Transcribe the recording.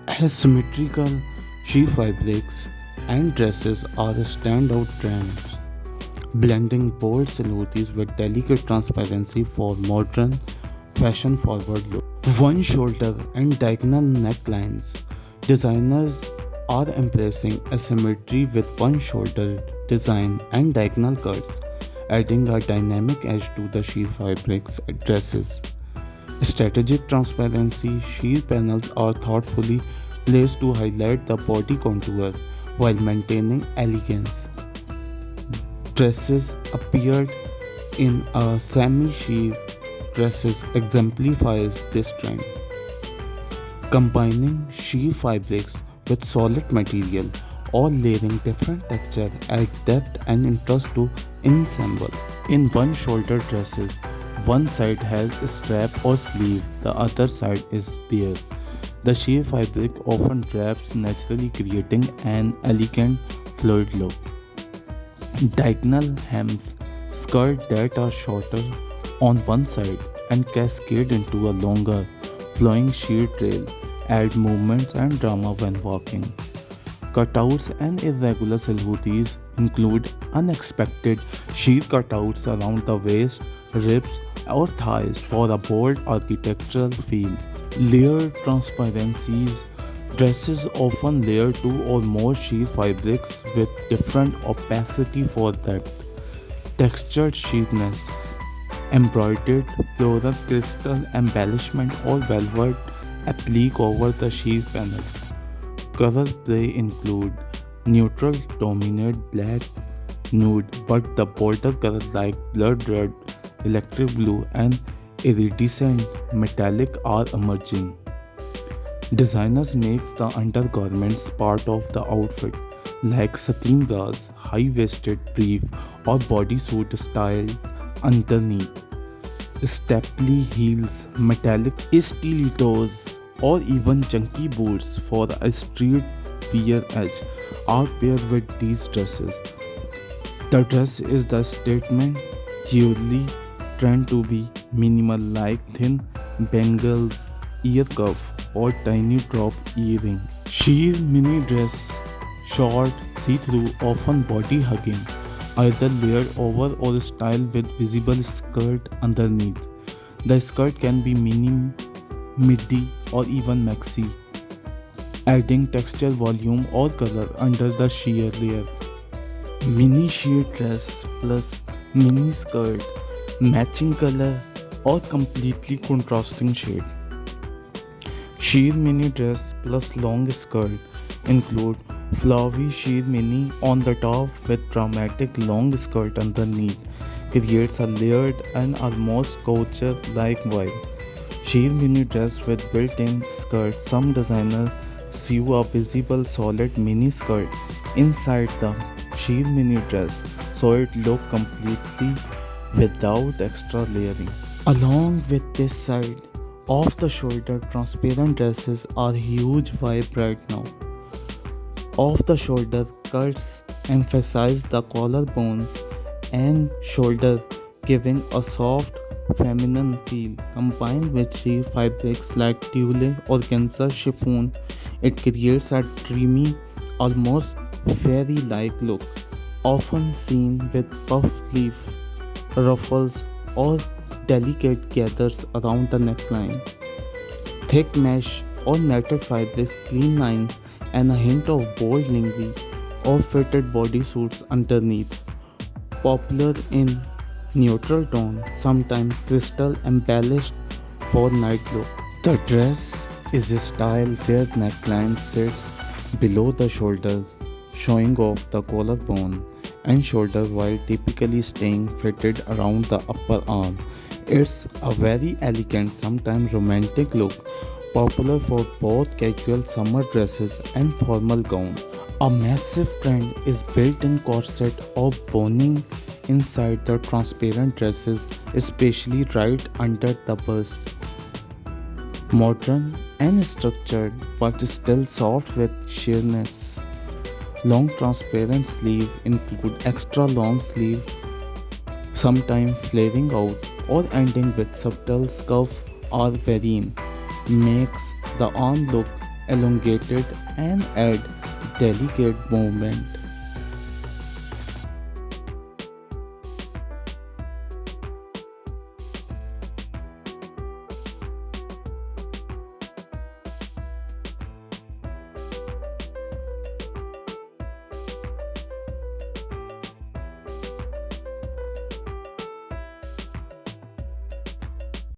Asymmetrical sheer fabrics and dresses are standout trends, blending bold silhouettes with delicate transparency for modern, fashion-forward look. One shoulder and diagonal necklines. Designers are embracing asymmetry with one shoulder design and diagonal cuts, adding a dynamic edge to the sheer fabrics dresses. Strategic transparency sheer panels are thoughtfully placed to highlight the body contour while maintaining elegance. Dresses appeared in a semi-sheer dresses exemplifies this trend, combining sheer fabrics with solid material or layering different texture add depth and interest to ensemble. In one shoulder dresses, one side has a strap or sleeve, the other side is bare. The sheer fabric often wraps naturally creating an elegant fluid look. Diagonal hems, skirts that are shorter on one side and cascade into a longer, flowing sheer trail, add movements and drama when walking. Cutouts and irregular silhouettes include unexpected sheer cutouts around the waist, ribs, or thighs for a bold architectural feel. Layered transparencies. Dresses often layer two or more sheer fabrics with different opacity for depth. Textured sheerness, embroidered floral crystal embellishment or velvet applique over the sheer panel. Color play include neutral dominate black, nude, but the bolder colors like blood red, electric blue, and iridescent metallic are emerging. Designers make the undergarments part of the outfit, like satin bras, high-waisted brief, or bodysuit style underneath. Steply heels, metallic stilettos, or even chunky boots for a street wear edge are paired with these dresses. The dress is the statement, jewelry trend to be minimal like thin bangles, ear cuff, or tiny drop earring. Sheer mini dress, short, see-through, often body hugging, either layered over or styled with visible skirt underneath. The skirt can be mini, midi, or even maxi, adding texture, volume, or color under the sheer layer. Mini sheer dress plus mini skirt, matching color, or completely contrasting shade. Sheer mini dress plus long skirt include flowy sheer mini on the top with dramatic long skirt underneath creates a layered and almost couture-like vibe. Sheer mini dress with built-in skirt. Some designers sew a visible solid mini skirt inside the sheer mini dress so it looks completely without extra layering. Along with this side, off the shoulder transparent dresses are huge vibe right now. Off the shoulder cuts emphasize the collarbones and shoulder, giving a soft feminine feel. Combined with sheer fabrics like tulle, organza, chiffon, it creates a dreamy, almost fairy-like look, often seen with puff sleeve, ruffles, or delicate gathers around the neckline. Thick mesh or netted fabrics, clean lines, and a hint of bold lingerie or fitted bodysuits underneath. Popular in neutral tone, sometimes crystal embellished for night look. The dress is a style where neckline sits below the shoulders, showing off the collarbone and shoulder while typically staying fitted around the upper arm. It's a very elegant, sometimes romantic look, popular for both casual summer dresses and formal gowns. A massive trend is built-in corset or boning inside the transparent dresses, especially right under the bust. Modern and structured, but still soft with sheerness. Long transparent sleeve include extra long sleeve, sometimes flaring out or ending with subtle scuff or varying, makes the arm look elongated and add delicate movement.